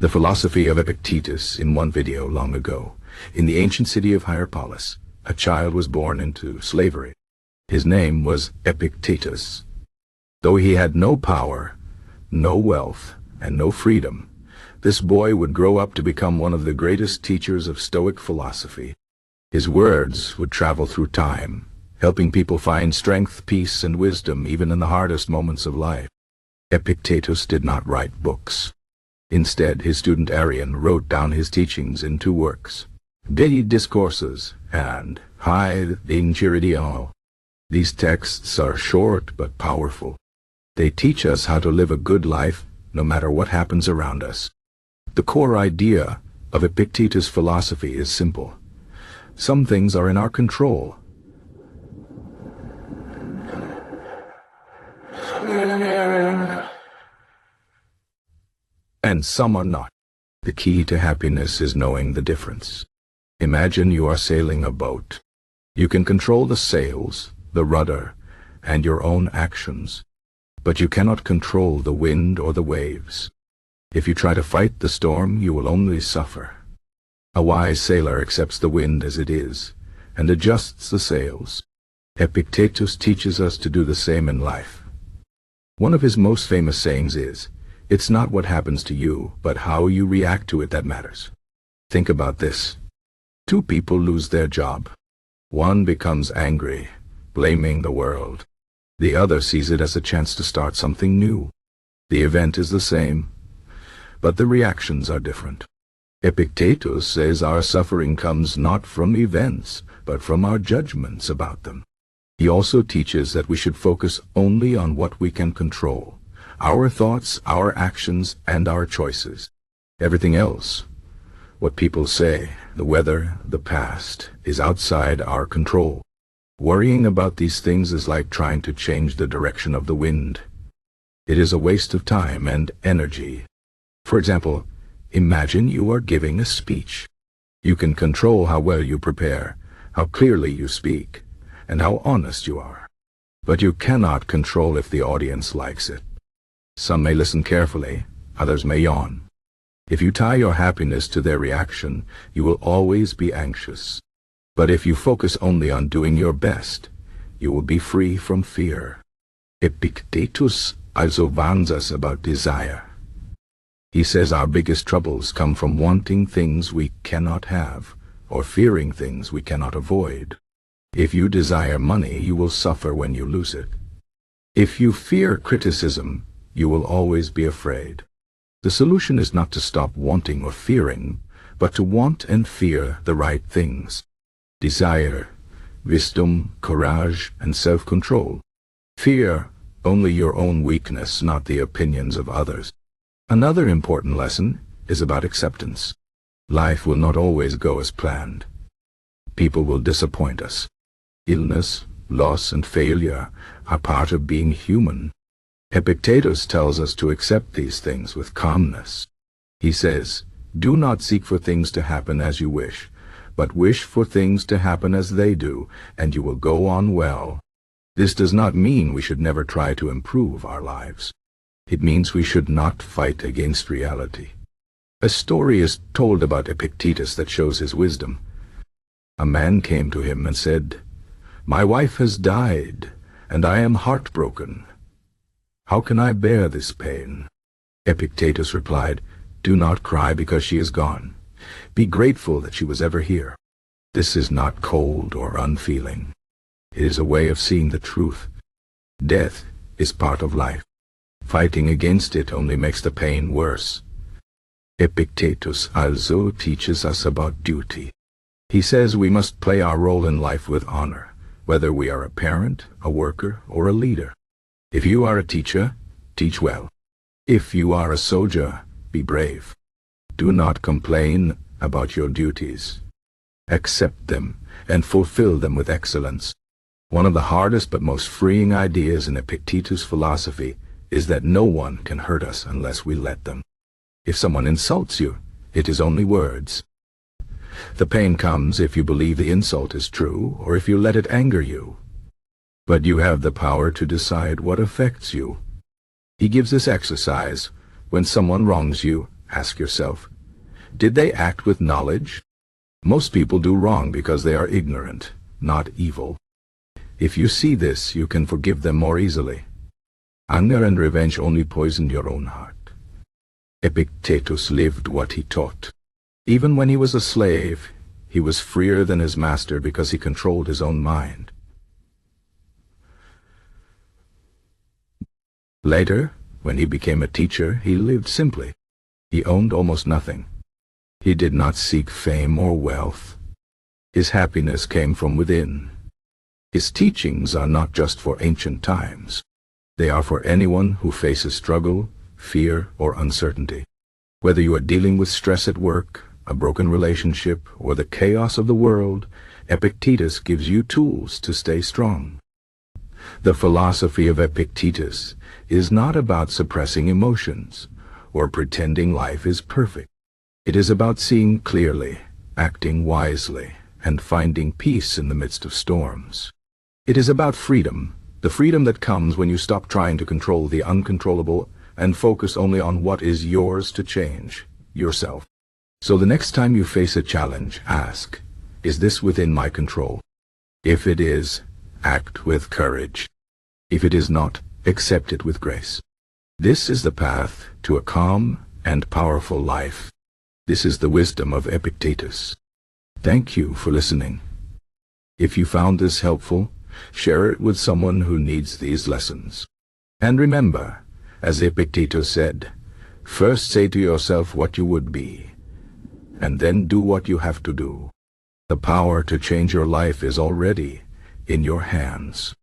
The philosophy of Epictetus in one video long ago. In the ancient city of Hierapolis, a child was born into slavery. His name was Epictetus. Though he had no power, no wealth, and no freedom, this boy would grow up to become one of the greatest teachers of Stoic philosophy. His words would travel through time, helping people find strength, peace, and wisdom even in the hardest moments of life. Epictetus did not write books. Instead, his student Arion wrote down his teachings in two works, De Discourses and Hae Enchiridion. These texts are short but powerful. They teach us how to live a good life no matter what happens around us. The core idea of Epictetus' philosophy is simple. Some things are in our control. And some are not. The key to happiness is knowing the difference. Imagine you are sailing a boat. You can control the sails, the rudder, and your own actions, but you cannot control the wind or the waves. If you try to fight the storm, you will only suffer. A wise sailor accepts the wind as it is and adjusts the sails. Epictetus teaches us to do the same in life. One of his most famous sayings is, "It's not what happens to you, but how you react to it that matters." Think about this. Two people lose their job. One becomes angry, blaming the world. The other sees it as a chance to start something new. The event is the same, but the reactions are different. Epictetus says our suffering comes not from events, but from our judgments about them. He also teaches that we should focus only on what we can control, our thoughts, our actions, and our choices. Everything else, what people say, the weather, the past, is outside our control. Worrying about these things is like trying to change the direction of the wind. It is a waste of time and energy. For example, imagine you are giving a speech. You can control how well you prepare, how clearly you speak, and how honest you are. But you cannot control if the audience likes it. Some may listen carefully, others may yawn. If you tie your happiness to their reaction, you will always be anxious. But if you focus only on doing your best, you will be free from fear. Epictetus also warns us about desire. He says our biggest troubles come from wanting things we cannot have, or fearing things we cannot avoid. If you desire money, you will suffer when you lose it. If you fear criticism, you will always be afraid. The solution is not to stop wanting or fearing, but to want and fear the right things. Desire, wisdom, courage, and self-control. Fear only your own weakness, not the opinions of others. Another important lesson is about acceptance. Life will not always go as planned. People will disappoint us. Illness, loss, and failure are part of being human. Epictetus tells us to accept these things with calmness. He says, "Do not seek for things to happen as you wish, but wish for things to happen as they do, and you will go on well." This does not mean we should never try to improve our lives. It means we should not fight against reality. A story is told about Epictetus that shows his wisdom. A man came to him and said, "My wife has died, and I am heartbroken. How can I bear this pain?" Epictetus replied, "Do not cry because she is gone. Be grateful that she was ever here." This is not cold or unfeeling. It is a way of seeing the truth. Death is part of life. Fighting against it only makes the pain worse. Epictetus also teaches us about duty. He says we must play our role in life with honor, whether we are a parent, a worker, or a leader. If you are a teacher, teach well. If you are a soldier, be brave. Do not complain about your duties. Accept them and fulfill them with excellence. One of the hardest but most freeing ideas in Epictetus' philosophy is that no one can hurt us unless we let them. If someone insults you, it is only words. The pain comes if you believe the insult is true or if you let it anger you. But you have the power to decide what affects you. He gives this exercise. When someone wrongs you, Ask yourself, did they act with knowledge? Most people do wrong because they are ignorant, not evil. If you see this, you can forgive them more easily. Anger and revenge only poisoned your own heart. Epictetus lived what he taught. Even when he was a slave, he was freer than his master because he controlled his own mind. Later, when he became a teacher, he lived simply. He owned almost nothing. He did not seek fame or wealth. His happiness came from within. His teachings are not just for ancient times. They are for anyone who faces struggle, fear, or uncertainty. Whether you are dealing with stress at work, a broken relationship, or the chaos of the world, Epictetus gives you tools to stay strong. The philosophy of Epictetus is not about suppressing emotions or pretending life is perfect. It is about seeing clearly, acting wisely, and finding peace in the midst of storms. It is about freedom, the freedom that comes when you stop trying to control the uncontrollable and focus only on what is yours to change, yourself. So the next time you face a challenge, ask, is this within my control? If it is, act with courage. If it is not, accept it with grace. This is the path to a calm and powerful life. This is the wisdom of Epictetus. Thank you for listening. If you found this helpful, share it with someone who needs these lessons. And remember, as Epictetus said, first say to yourself what you would be, and then do what you have to do. The power to change your life is already in your hands.